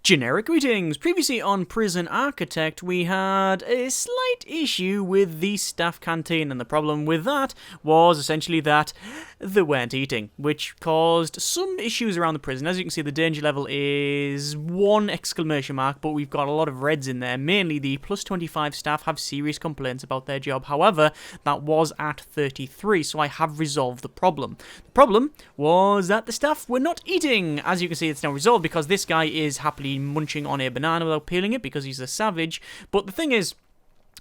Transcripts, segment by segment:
Generic greetings! Previously on Prison Architect, we had a slight issue with the staff canteen, and the problem with that was essentially that they weren't eating, which caused some issues around the prison. As you can see, the danger level is 1 exclamation mark, but we've got a lot of reds in there. Mainly the plus 25 staff have serious complaints about their job. However, that was at 33, so I have resolved the problem. The problem was that the staff were not eating. As you can see, it's now resolved because this guy is happily munching on a banana without peeling it because he's a savage. But the thing is,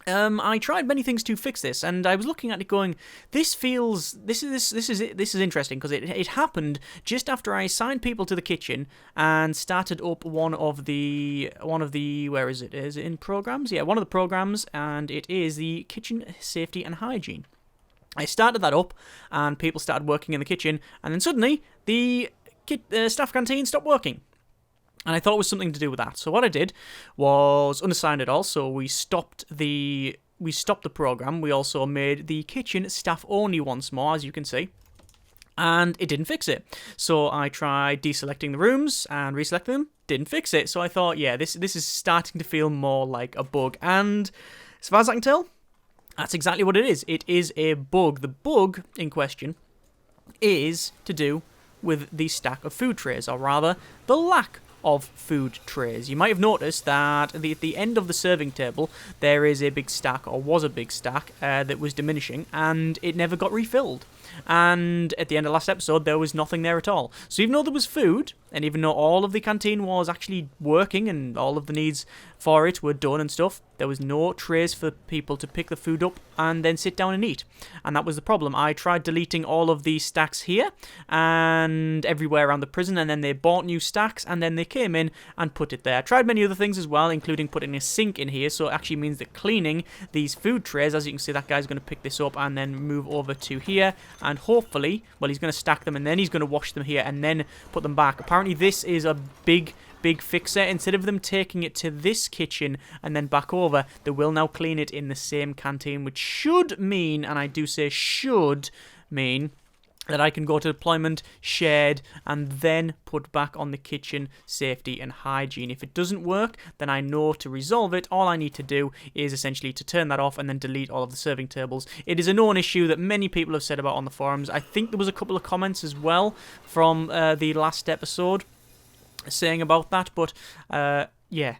I tried many things to fix this, and I was looking at it going, this is interesting because it happened just after I assigned people to the kitchen and started up one of the where is it? Is it in programs? Yeah, one of the programs, and it is the kitchen safety and hygiene. I started that up, and people started working in the kitchen, and then suddenly the staff canteen stopped working. And I thought it was something to do with that. So what I did was unassigned it all. So we stopped the program. We also made the kitchen staff only once more, as you can see. And it didn't fix it. So I tried deselecting the rooms and reselecting them. Didn't fix it. So I thought, yeah, this is starting to feel more like a bug. And as far as I can tell, that's exactly what it is. It is a bug. The bug in question is to do with the stack of food trays, or rather, the lack of food trays. You might have noticed that at the end of the serving table there is a big stack, or was a big stack, that was diminishing, and it never got refilled. And at the end of last episode there was nothing there at all. So even though there was food, and even though all of the canteen was actually working and all of the needs for it were done and stuff, there was no trays for people to pick the food up and then sit down and eat. And that was the problem. I tried deleting all of these stacks here and everywhere around the prison, and then they bought new stacks, and then they came in and put it there. I tried many other things as well, including putting a sink in here, so it actually means that cleaning these food trays, as you can see, that guy's going to pick this up and then move over to here, and hopefully, well, he's going to stack them and then he's going to wash them here and then put them back. Apparently this is a big fixer. Instead of them taking it to this kitchen and then back over, they will now clean it in the same canteen, which should mean, and I do say should mean, that I can go to deployment, shared, and then put back on the kitchen safety and hygiene. If it doesn't work, then I know to resolve it. All I need to do is essentially to turn that off and then delete all of the serving tables. It is a known issue that many people have said about on the forums. I think there was a couple of comments as well from the last episode saying about that, but yeah,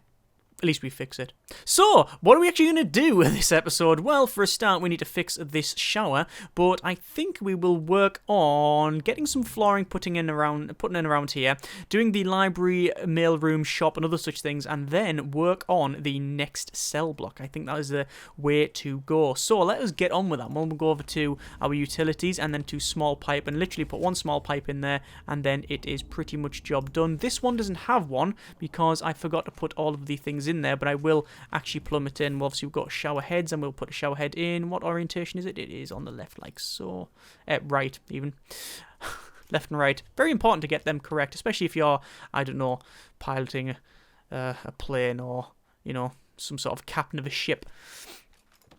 at least we fix it. So, what are we actually going to do with this episode? Well, for a start, we need to fix this shower, but I think we will work on getting some flooring, putting in around here, doing the library, mailroom, shop, and other such things, and then work on the next cell block. I think that is the way to go. So, let us get on with that. We'll go over to our utilities, and then to small pipe, and literally put one small pipe in there, and then it is pretty much job done. This one doesn't have one, because I forgot to put all of the things in there, but I will actually plumb it in. Well, obviously we've got shower heads, and we'll put a shower head in. What orientation is it? It is on the left, like so. Right, even. Left and right. Very important to get them correct, especially if you're, I don't know, piloting a plane, or, you know, some sort of captain of a ship.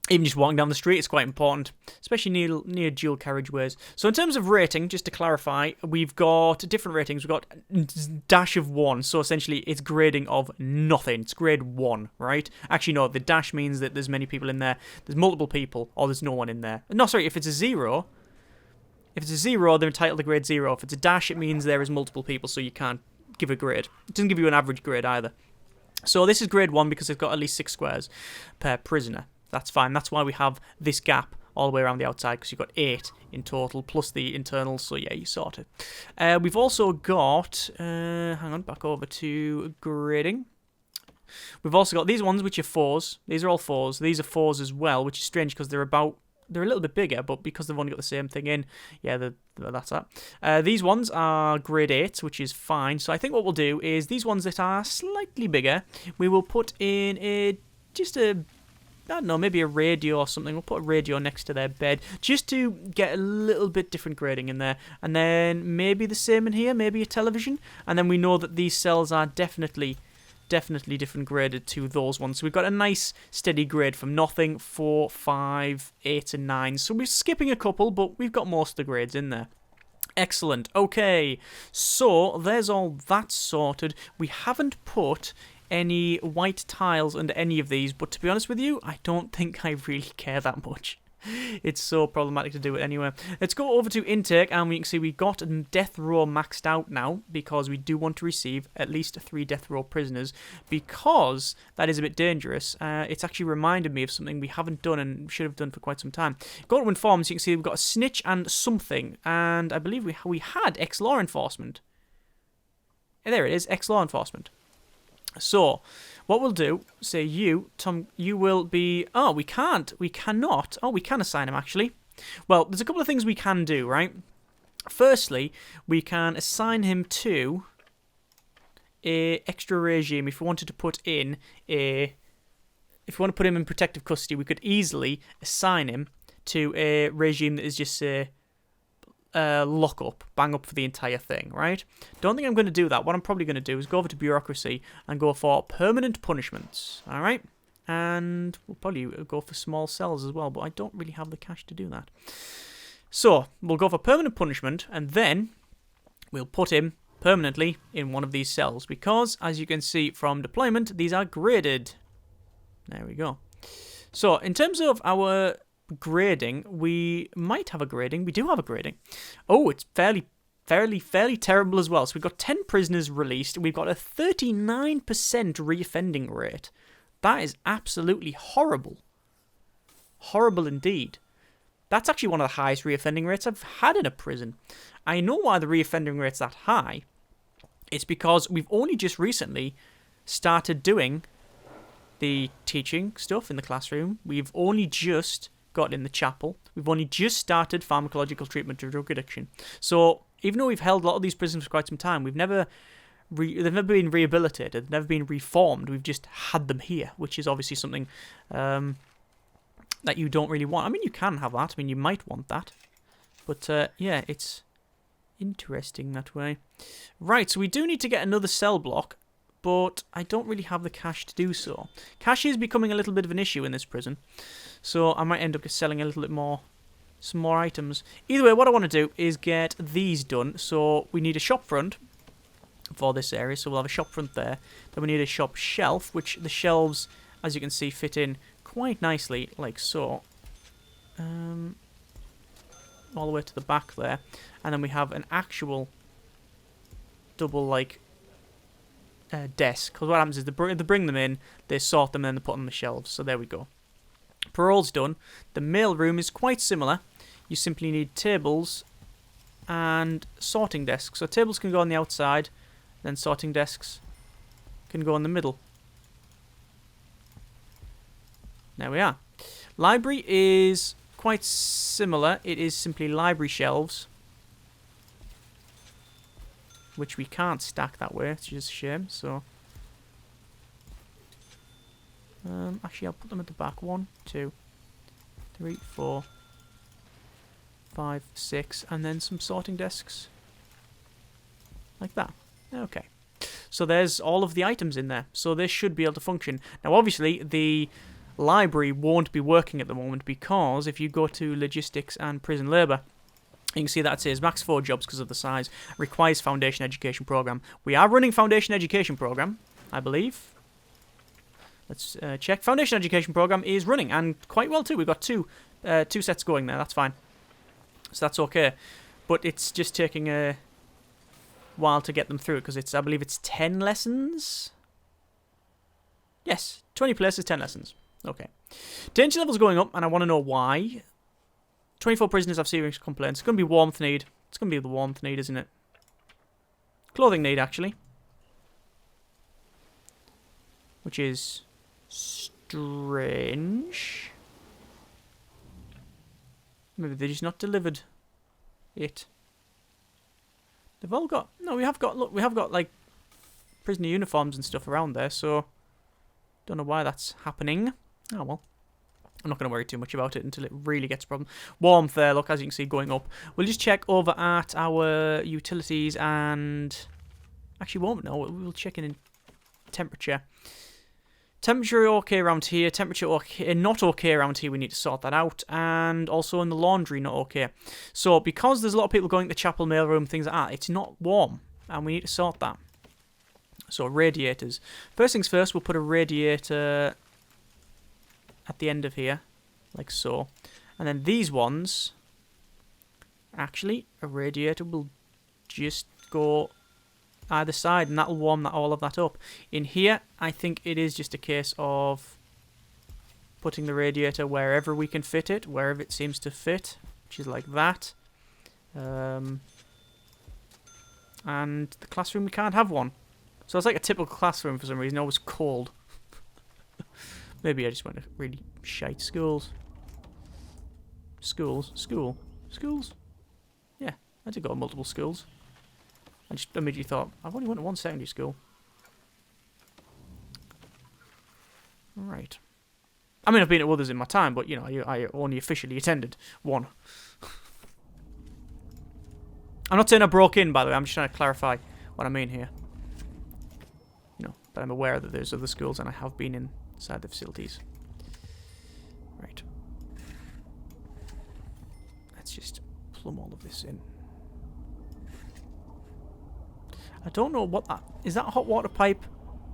Even just walking down the street is quite important, especially near dual carriageways. So in terms of rating, just to clarify, we've got different ratings. We've got dash of 1, so essentially it's grading of nothing. It's grade 1, right? Actually, no, the dash means that there's many people in there, there's multiple people, or there's no one in there. No, sorry, if it's a 0, they're entitled to grade 0. If it's a dash, it means there is multiple people, so you can't give a grade. It doesn't give you an average grade either. So this is grade 1 because it's got at least 6 squares per prisoner. That's fine. That's why we have this gap all the way around the outside, because you've got 8 in total, plus the internals, so yeah, you sort it. We've also got, hang on, back over to grading. We've also got these ones, which are 4s. These are all 4s. These are 4s as well, which is strange, because they're a little bit bigger, but because they've only got the same thing in, yeah, that's that. These ones are grade 8s, which is fine. So I think what we'll do is these ones that are slightly bigger, we will put in I don't know, maybe a radio or something. We'll put a radio next to their bed just to get a little bit different grading in there. And then maybe the same in here, maybe a television. And then we know that these cells are definitely different graded to those ones. So we've got a nice steady grade from nothing, 4, 5, 8, and 9. So we're skipping a couple, but we've got most of the grades in there. Excellent. Okay, so there's all that sorted. We haven't put any white tiles under any of these, but to be honest with you, I don't think I really care that much. It's so problematic to do it anyway. Let's go over to intake, and we can see we got death row maxed out now, because we do want to receive at least 3 death row prisoners, because that is a bit dangerous. It's actually reminded me of something we haven't done and should have done for quite some time. Go to inform, so you can see we've got a snitch and something, and I believe we had ex-law enforcement. There it is, ex-law enforcement. So, what we'll do, say you, Tom, you will be... Oh, we can't. We cannot. Oh, we can assign him, actually. Well, there's a couple of things we can do, right? Firstly, we can assign him to a extra regime. If we wanted to put in a... If we want to put him in protective custody, we could easily assign him to a regime that is just, say... lock up, bang up for the entire thing, right? Don't think I'm going to do that. What I'm probably going to do is go over to bureaucracy and go for permanent punishments, alright? And we'll probably go for small cells as well, but I don't really have the cash to do that. So, we'll go for permanent punishment, and then we'll put him permanently in one of these cells, because, as you can see from deployment, these are graded. There we go. So, in terms of our... grading, we might have a grading. We do have a grading. Oh, it's fairly terrible as well. So we've got 10 prisoners released. We've got a 39% reoffending rate. That is absolutely horrible. Horrible indeed. That's actually one of the highest reoffending rates I've had in a prison. I know why the reoffending rate's that high. It's because we've only just recently started doing the teaching stuff in the classroom. We've only just got in the chapel. We've only just started pharmacological treatment of drug addiction. So even though we've held a lot of these prisons for quite some time, they've never been rehabilitated, they've never been reformed. We've just had them here, which is obviously something that you don't really want. I mean, you can have that. I mean, you might want that. But yeah, it's interesting that way. Right, so we do need to get another cell block, but I don't really have the cash to do so. Cash is becoming a little bit of an issue in this prison. So I might end up selling a little bit more, some more items. Either way, what I want to do is get these done. So we need a shop front for this area. So we'll have a shop front there. Then we need a shop shelf, which the shelves, as you can see, fit in quite nicely, like so. All the way to the back there. And then we have an actual double, like, desk. Because what happens is they bring them in, they sort them, and then they put them on the shelves. So there we go. Parole's done. The mail room is quite similar. You simply need tables and sorting desks. So tables can go on the outside, then sorting desks can go in the middle. There we are. Library is quite similar. It is simply library shelves, which we can't stack that way. It's just a shame. So actually, I'll put them at the back. 1, 2, 3, 4, 5, 6, and then some sorting desks. Like that. Okay. So there's all of the items in there. So this should be able to function. Now, obviously, the library won't be working at the moment because if you go to logistics and prison labour, you can see that it says max 4 jobs because of the size. Requires foundation education program. We are running foundation education program, I believe. Let's check. Foundation education program is running, and quite well too. We've got two sets going there. That's fine. So that's okay. But it's just taking a while to get them through because I believe it's 10 lessons. Yes, 20 places, 10 lessons. Okay. Danger level's going up, and I want to know why. 24 prisoners have serious complaints. It's going to be warmth need. It's going to be the warmth need, isn't it? Clothing need, actually. Which is strange. Maybe they just not delivered it. They've all got... No, we have got... Look, we have got, like, prisoner uniforms and stuff around there, so... Don't know why that's happening. Oh, well. I'm not going to worry too much about it until it really gets a problem. Warmth there, look, as you can see, going up. We'll just check over at our utilities and... Actually, won't. No, we'll check in temperature. Temperature okay around here. Temperature okay, not okay around here. We need to sort that out. And also in the laundry, not okay. So because there's a lot of people going to the chapel mailroom, things like that, it's not warm. And we need to sort that. So radiators. First things first, we'll put a radiator at the end of here. Like so. And then these ones... Actually, a radiator will just go either side, and that'll warm all of that up. In here, I think it is just a case of putting the radiator wherever we can fit it, wherever it seems to fit, which is like that. And the classroom, we can't have one. So it's like a typical classroom for some reason, always cold. Maybe I just went to really shite schools. Schools? Yeah, I did go to multiple schools. I just immediately thought, I've only went to one secondary school. Right. I mean, I've been to others in my time, but, you know, I only officially attended one. I'm not saying I broke in, by the way. I'm just trying to clarify what I mean here. You know, but I'm aware that there's other schools, and I have been inside the facilities. Right. Let's just plumb all of this in. I don't know what that... Is that a hot water pipe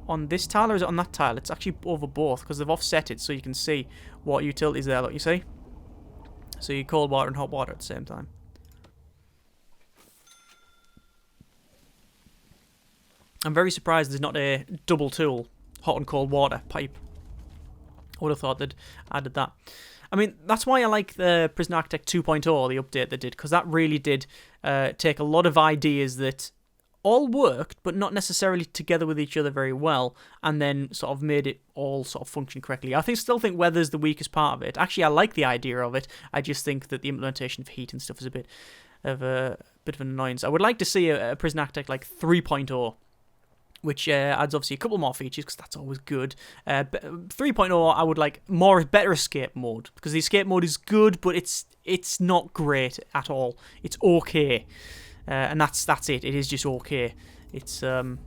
on this tile or is it on that tile? It's actually over both because they've offset it so you can see what utilities there, look, you see? So you cold water and hot water at the same time. I'm very surprised there's not a double tool hot and cold water pipe. I would have thought they'd added that. I mean, that's why I like the Prison Architect 2.0, the update they did, because that really did take a lot of ideas that all worked, but not necessarily together with each other very well, and then sort of made it all sort of function correctly. Still think weather's the weakest part of it. Actually, I like the idea of it. I just think that the implementation of heat and stuff is a bit of an annoyance. I would like to see a Prison Architect like 3.0, which adds obviously a couple more features, because that's always good. 3.0, I would like better escape mode, because the escape mode is good, but it's not great at all. It's okay. And that's it. It is just okay. It's well,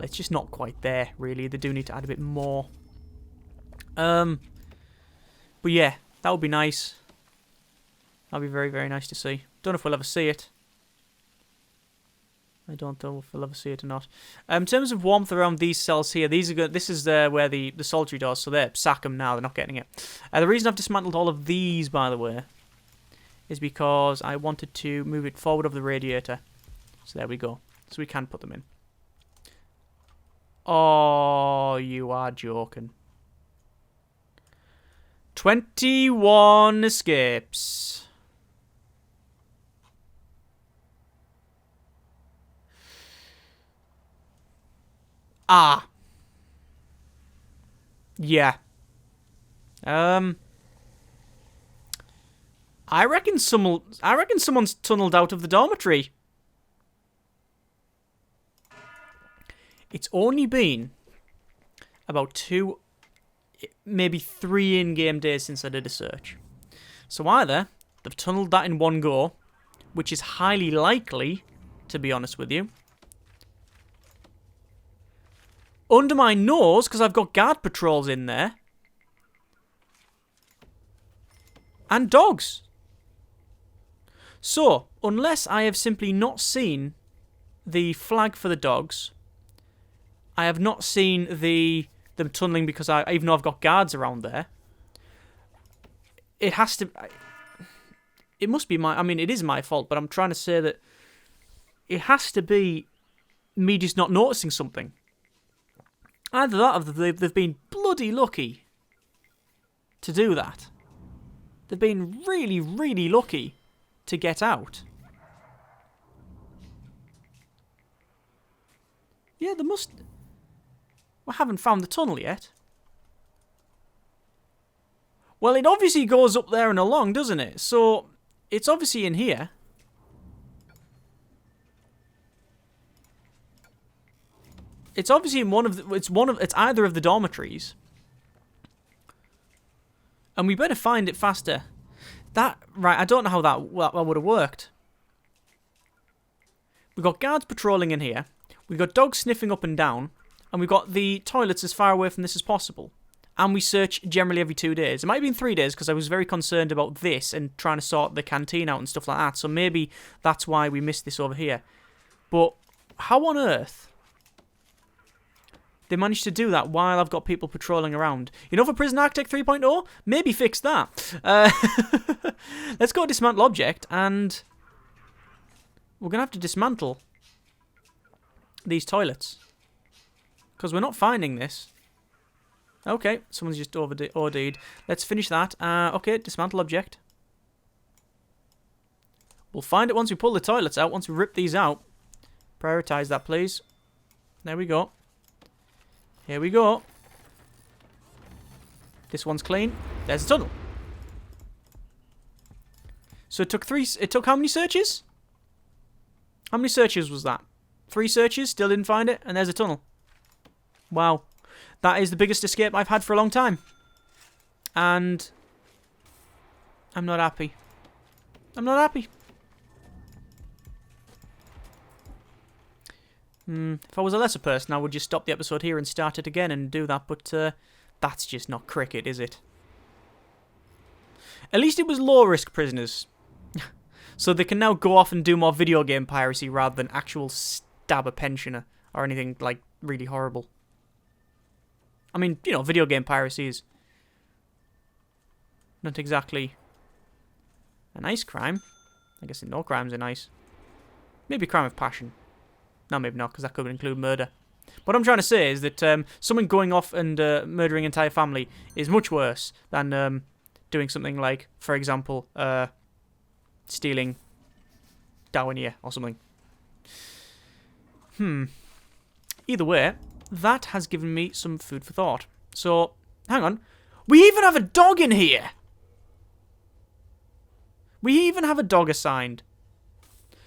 it's just not quite there really. They do need to add a bit more. But yeah, that would be nice. That'd be very, very nice to see. Don't know if we'll ever see it. I don't know if we'll ever see it or not. In terms of warmth around these cells here, these are good. This is where the solitary doors. So there, sack them now. They're not getting it. The reason I've dismantled all of these, by the way, is because I wanted to move it forward of the radiator. So there we go. So we can put them in. Oh, you are joking. 21 escapes. Ah. Yeah. I reckon someone's tunneled out of the dormitory. It's only been about 2, maybe 3 in-game days since I did a search. So either they've tunneled that in one go, which is highly likely, to be honest with you. Under my nose, because I've got guard patrols in there. And dogs. So, unless I have simply not seen the flag for the dogs, I have not seen them tunneling because even though I've got guards around there, it has to... It must be my... I mean, it is my fault, but I'm trying to say that it has to be me just not noticing something. Either that or they've been bloody lucky to do that. They've been really, really lucky to get out. Yeah, they must... We haven't found the tunnel yet. Well, it obviously goes up there and along, doesn't it? So, it's obviously in here. It's obviously in one of the... It's either of the dormitories. And we better find it faster. Right, I don't know how that would have worked. We've got guards patrolling in here. We've got dogs sniffing up and down. And we've got the toilets as far away from this as possible. And we search generally every 2 days. It might have been 3 days because I was very concerned about this and trying to sort the canteen out and stuff like that. So maybe that's why we missed this over here. But how on earth they managed to do that while I've got people patrolling around? You know, for Prison Architect 3.0, maybe fix that. Let's go dismantle object, and we're going to have to dismantle these toilets because we're not finding this. Okay, someone's just OD'd. Let's finish that. Okay, dismantle object. We'll find it once we pull the toilets out, once we rip these out. Prioritize that, please. There we go. Here we go. This one's clean. There's a tunnel. So it took how many searches? How many searches was that? 3 searches, still didn't find it, and there's a tunnel. Wow. That is the biggest escape I've had for a long time. And I'm not happy. I'm not happy. If I was a lesser person, I would just stop the episode here and start it again and do that, but that's just not cricket, is it? At least it was low-risk prisoners. So they can now go off and do more video game piracy rather than actual stab a pensioner or anything, like, really horrible. I mean, you know, video game piracy is not exactly a nice crime. I guess no crimes are nice. Maybe crime of passion. No, maybe not, because that could include murder. What I'm trying to say is that someone going off and murdering an entire family is much worse than doing something like, for example, stealing Darwinier or something. Either way, that has given me some food for thought. So, hang on. We even have a dog in here! We even have a dog assigned.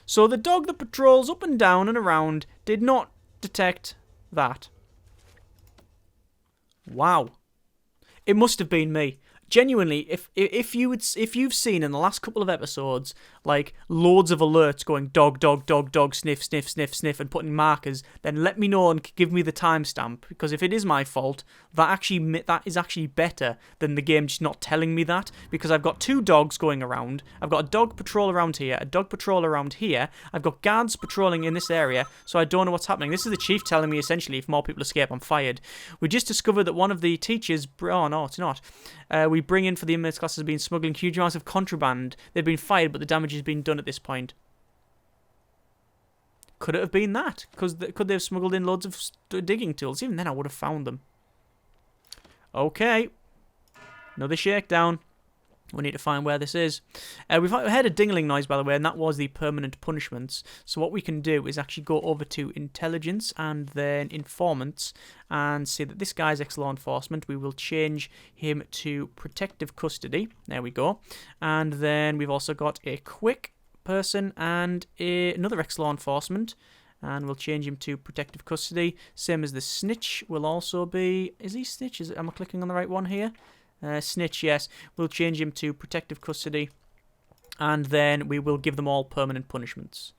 So the dog that patrols up and down and around did not detect that. Wow. It must have been me. Genuinely, if you've seen in the last couple of episodes, like, loads of alerts going dog, dog, dog, dog, sniff, sniff, sniff, sniff, and putting markers, then let me know and give me the timestamp, because if it is my fault, that is actually better than the game just not telling me that, because I've got 2 dogs going around, I've got a dog patrol around here, a dog patrol around here, I've got guards patrolling in this area, so I don't know what's happening. This is the chief telling me, essentially, if more people escape, I'm fired. We just discovered that one of the teachers... Oh, no, it's not. We bring in for the inmates class has been smuggling huge amounts of contraband. They've been fired, but the damage has been done at this point. Could it have been that? Could they have smuggled in loads of digging tools? Even then, I would have found them. Okay. Another shakedown. We need to find where this is. We've heard a dingling noise, by the way, and that was the permanent punishments. So what we can do is actually go over to intelligence and then informants and see that this guy's ex-law enforcement. We will change him to protective custody. There we go. And then we've also got a quick person and another ex-law enforcement. And we'll change him to protective custody. Same as the snitch will also be... Is he snitch? Am I clicking on the right one here? Snitch, yes. We'll change him to protective custody. And then we will give them all permanent punishments.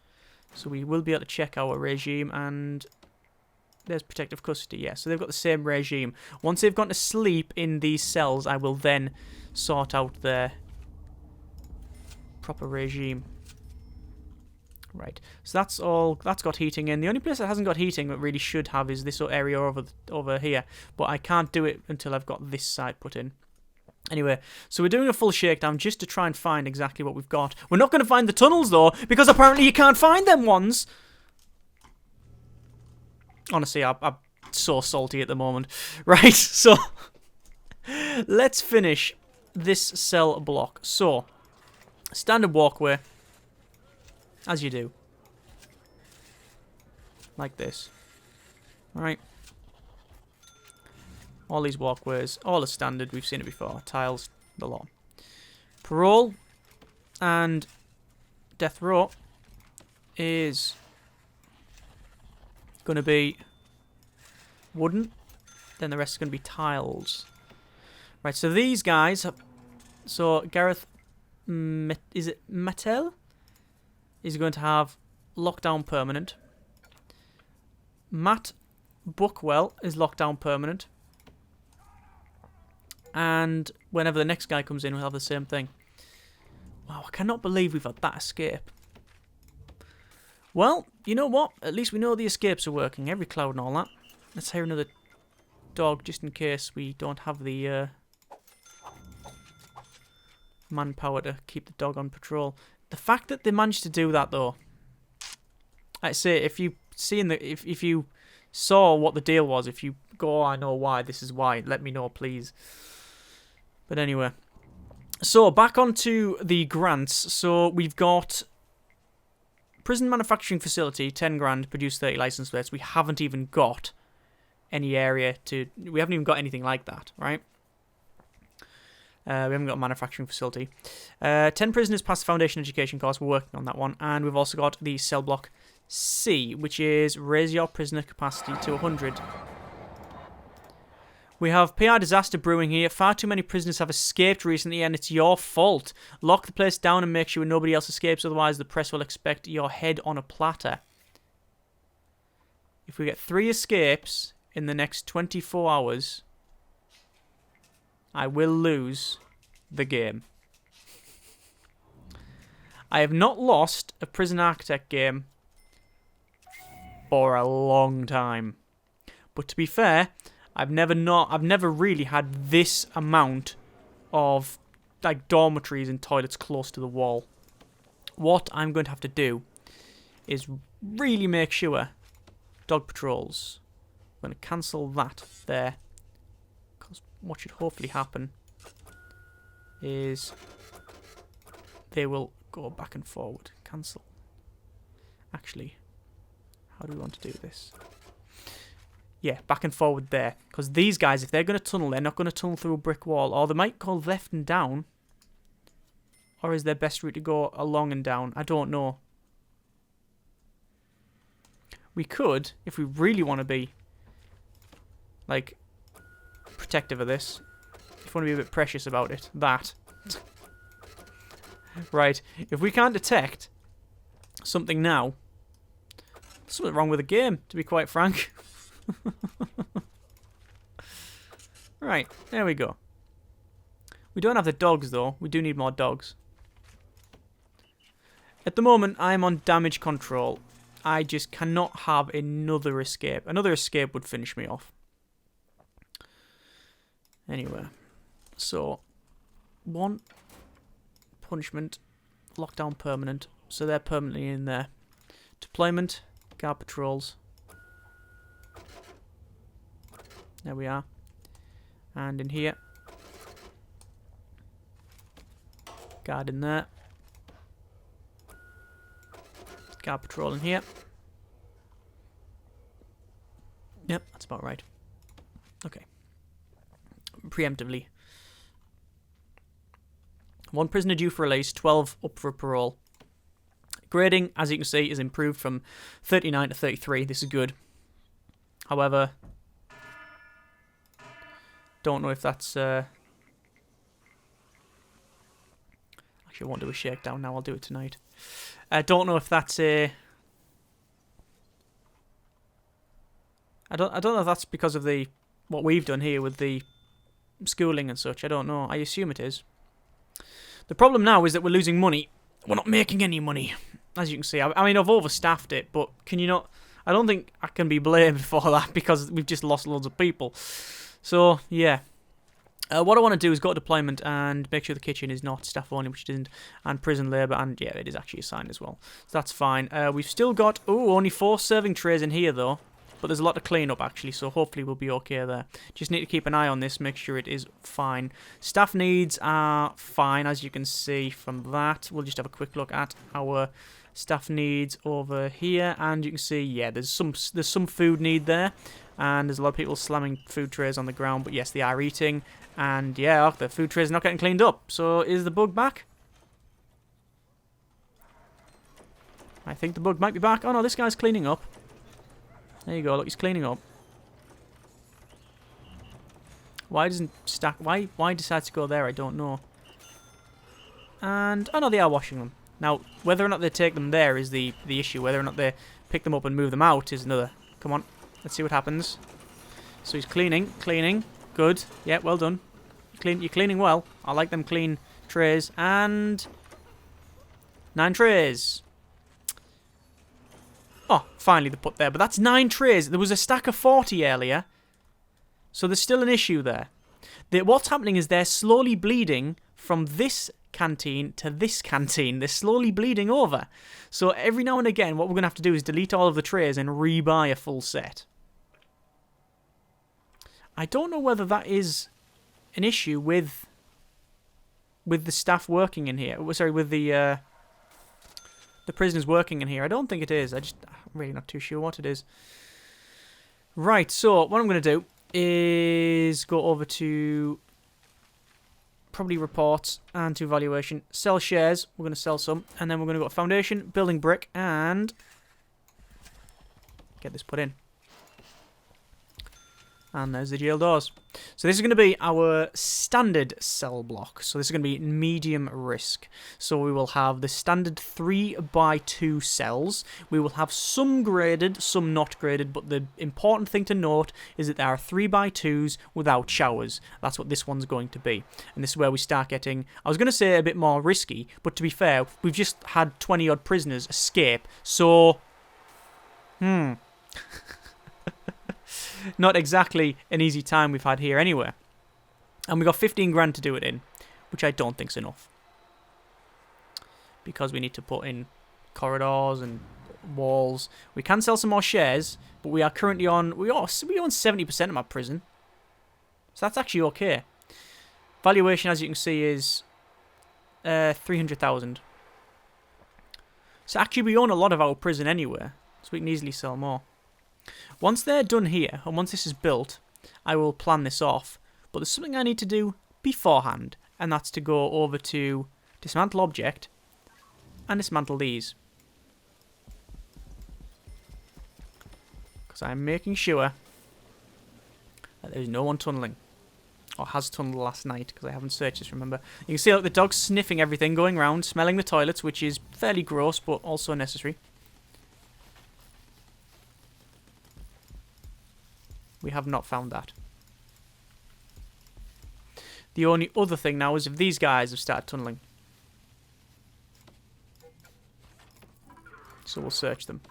So we will be able to check our regime. And there's protective custody, yeah. So they've got the same regime. Once they've gone to sleep in these cells, I will then sort out their proper regime. Right, so that's all. That's got heating in. The only place that hasn't got heating that really should have is this area over here. But I can't do it until I've got this side put in. Anyway, so we're doing a full shakedown just to try and find exactly what we've got. We're not going to find the tunnels, though, because apparently you can't find them ones. Honestly, I'm so salty at the moment. Right, so let's finish this cell block. So, standard walkway. As you do. Like this. Alright. All these walkways. All are standard. We've seen it before. Tiles. The lot. Parole. And death row. Is going to be wooden. Then the rest is going to be tiles. Right. So these guys. So Gareth. Is it Mattel? Is going to have lockdown permanent. Matt Bookwell is locked down permanent. And whenever the next guy comes in, we'll have the same thing. Wow, I cannot believe we've had that escape. Well, you know what? At least we know the escapes are working. Every cloud and all that. Let's hire another dog just in case we don't have the manpower to keep the dog on patrol. The fact that they managed to do that, though, I say, if you if you saw what the deal was, if you go, oh, I know why, this is why, let me know, please. But anyway, so back onto the grants. So we've got prison manufacturing facility, 10 grand, produce 30 license plates. We haven't even got any area to. We haven't even got anything like that, right? We haven't got a manufacturing facility. 10 prisoners pass the foundation education course. We're working on that one. And we've also got the cell block C, which is raise your prisoner capacity to 100. We have PR disaster brewing here. Far too many prisoners have escaped recently, and it's your fault. Lock the place down and make sure nobody else escapes, otherwise the press will expect your head on a platter. If we get 3 escapes in the next 24 hours... I will lose the game. I have not lost a Prison Architect game for a long time. But to be fair, I've never really had this amount of like dormitories and toilets close to the wall. What I'm going to have to do is really make sure dog patrols. I'm going to cancel that there. What should hopefully happen is they will go back and forward. Cancel. Actually, how do we want to do this? Yeah, back and forward there. Because these guys, if they're going to tunnel, they're not going to tunnel through a brick wall. Or they might go left and down. Or is their best route to go along and down? I don't know. We could, if we really want to be, like... protective of this. If you want to be a bit precious about it. That. Right. If we can't detect something now, there's something wrong with the game, to be quite frank. Right. There we go. We don't have the dogs, though. We do need more dogs. At the moment, I'm on damage control. I just cannot have another escape. Another escape would finish me off. Anyway, so 1 punishment, lockdown permanent, so they're permanently in there. Deployment, guard patrols. There we are. And in here, guard in there. Guard patrol in here. Yep, that's about right. Okay. Preemptively. 1 prisoner due for release, 12 up for parole. Grading, as you can see, is improved from 39 to 33. This is good. However, don't know if that's... Actually, I won't do a shakedown now. I'll do it tonight. I don't know if that's a... I don't know if that's because of the what we've done here with the schooling and such. I don't know. I assume it is. The problem now is that we're losing money. We're not making any money, as you can see. I mean, I've overstaffed it, but can you not... I don't think I can be blamed for that because we've just lost loads of people. So, yeah. What I want to do is go to deployment and make sure the kitchen is not staff only, which it isn't, and prison labour, and yeah, it is actually assigned as well. So that's fine. We've still got... only 4 serving trays in here, though. But there's a lot to clean up, actually, so hopefully we'll be okay there. Just need to keep an eye on this, make sure it is fine. Staff needs are fine, as you can see from that. We'll just have a quick look at our staff needs over here, and you can see, yeah, there's some food need there, and there's a lot of people slamming food trays on the ground, but yes, they are eating, and yeah, the food trays are not getting cleaned up. So is the bug back? I think the bug might be back. Oh no, this guy's cleaning up. There you go, look, he's cleaning up. Why doesn't stack... Why decides to go there, I don't know. And... oh no, they are washing them. Now, whether or not they take them there is the issue. Whether or not they pick them up and move them out is another. Come on, Let's see what happens. So he's cleaning. Good. Yeah, well done. You're cleaning well. I like them clean trays. And 9 trays. Oh, finally they're put there. But that's 9 trays. There was a stack of 40 earlier. So there's still an issue there. What's happening is they're slowly bleeding from this canteen to this canteen. They're slowly bleeding over. So every now and again, what we're going to have to do is delete all of the trays and rebuy a full set. I don't know whether that is an issue with the staff working in here. Sorry, with the prisoners working in here. I don't think it is. I'm really not too sure what it is. Right, so what I'm going to do is go over to probably reports and to valuation. Sell shares. We're going to sell some. And then we're going to go to foundation, building brick, and get this put in. And there's the jail doors. So this is going to be our standard cell block. So this is going to be medium risk. So we will have the standard 3x2 cells. We will have some graded, some not graded. But the important thing to note is that there are 3x2s without showers. That's what this one's going to be. And this is where we start getting, I was going to say a bit more risky. But to be fair, we've just had 20 odd prisoners escape. So, not exactly an easy time we've had here anyway. And we got 15 grand to do it in, which I don't think's enough. Because we need to put in corridors and walls. We can sell some more shares, but we are currently on, we own 70% of my prison. So that's actually okay. Valuation, as you can see, is 300,000. So actually we own a lot of our prison anyway, so we can easily sell more. Once they're done here, and once this is built, I will plan this off. But there's something I need to do beforehand, and that's to go over to dismantle object and dismantle these. Because I'm making sure that there's no one tunneling. Or has tunneled last night, because I haven't searched this, remember. You can see like, the dog's sniffing everything, going around, smelling the toilets, which is fairly gross, but also necessary. We have not found that. The only other thing now is if these guys have started tunneling. So we'll search them.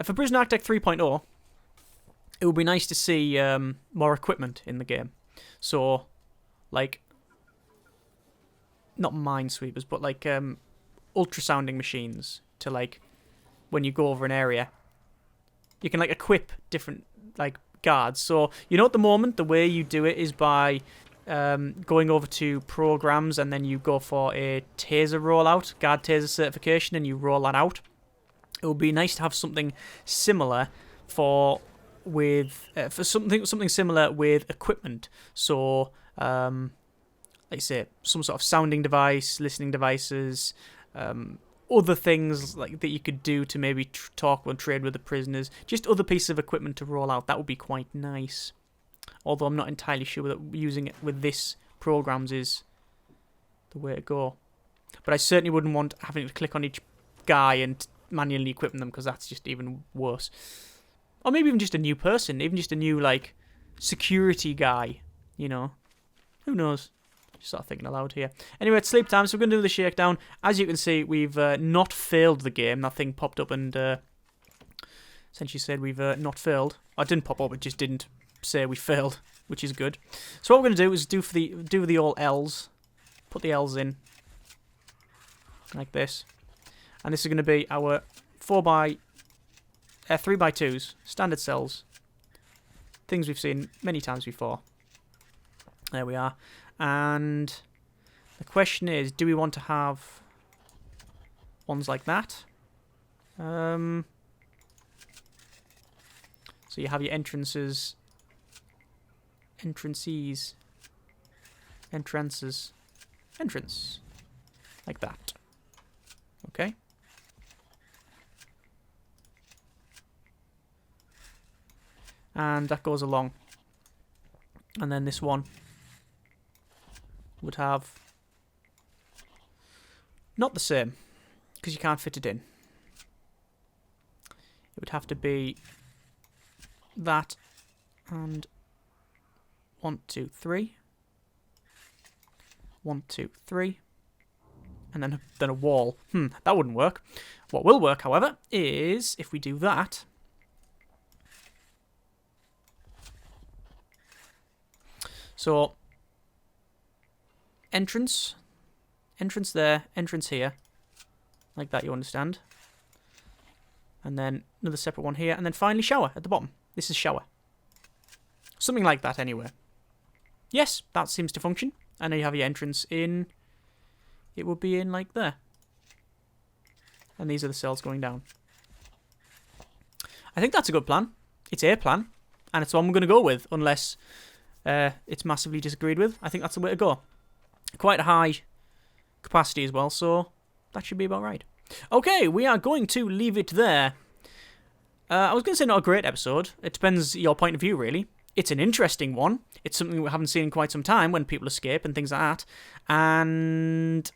For Prison Architect 3.0, it would be nice to see more equipment in the game. So, like, not minesweepers, but like ultrasounding machines to, like, when you go over an area, you can like equip different like guards. So you know at the moment the way you do it is by going over to programs and then you go for a taser rollout, guard taser certification, and you roll that out. It would be nice to have something similar for something similar with equipment. So like say some sort of sounding device, listening devices, other things like that you could do to maybe talk and trade with the prisoners. Just other pieces of equipment to roll out. That would be quite nice. Although I'm not entirely sure that using it with this programs is the way to go. But I certainly wouldn't want having to click on each guy and manually equipping them, because that's just even worse. Or maybe even just a new person. Even just a new, like, security guy. You know. Who knows? Just sort of thinking aloud here. Anyway, it's sleep time, so we're going to do the shakedown. As you can see, we've not failed the game. That thing popped up and essentially said we've not failed. Oh, it didn't pop up, it just didn't say we failed, which is good. So what we're going to do is do the all L's. Put the L's in. Like this. And this is going to be our 3x2s, standard cells. Things we've seen many times before. There we are. And the question is, do we want to have ones like that? So you have your entrances, entrance, like that. Okay. And that goes along. And then this one would have not the same, because you can't fit it in. It would have to be that and 1, 2, 3. 1, 2, 3. And then a wall. That wouldn't work. What will work, however, is if we do that. So, entrance there, entrance here. Like that, you understand. And then another separate one here. And then finally shower at the bottom. This is shower. Something like that, anyway. Yes, that seems to function. And then you have your entrance in. It would be in like there. And these are the cells going down. I think that's a good plan. It's a plan. And it's the one we're going to go with. Unless it's massively disagreed with. I think that's the way to go. Quite a high capacity as well. So that should be about right. Okay, we are going to leave it there. I was going to say not a great episode. It depends your point of view, really. It's an interesting one. It's something we haven't seen in quite some time when people escape and things like that. And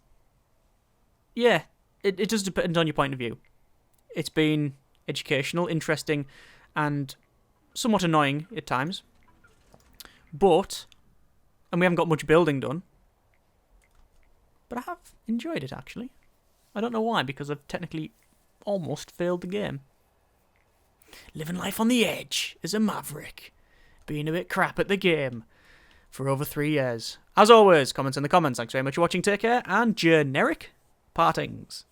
yeah, it does depend on your point of view. It's been educational, interesting, and somewhat annoying at times. And we haven't got much building done. But I have enjoyed it, actually. I don't know why, because I've technically almost failed the game. Living life on the edge as a maverick. Being a bit crap at the game for over 3 years. As always, comments in the comments. Thanks very much for watching. Take care, and generic partings.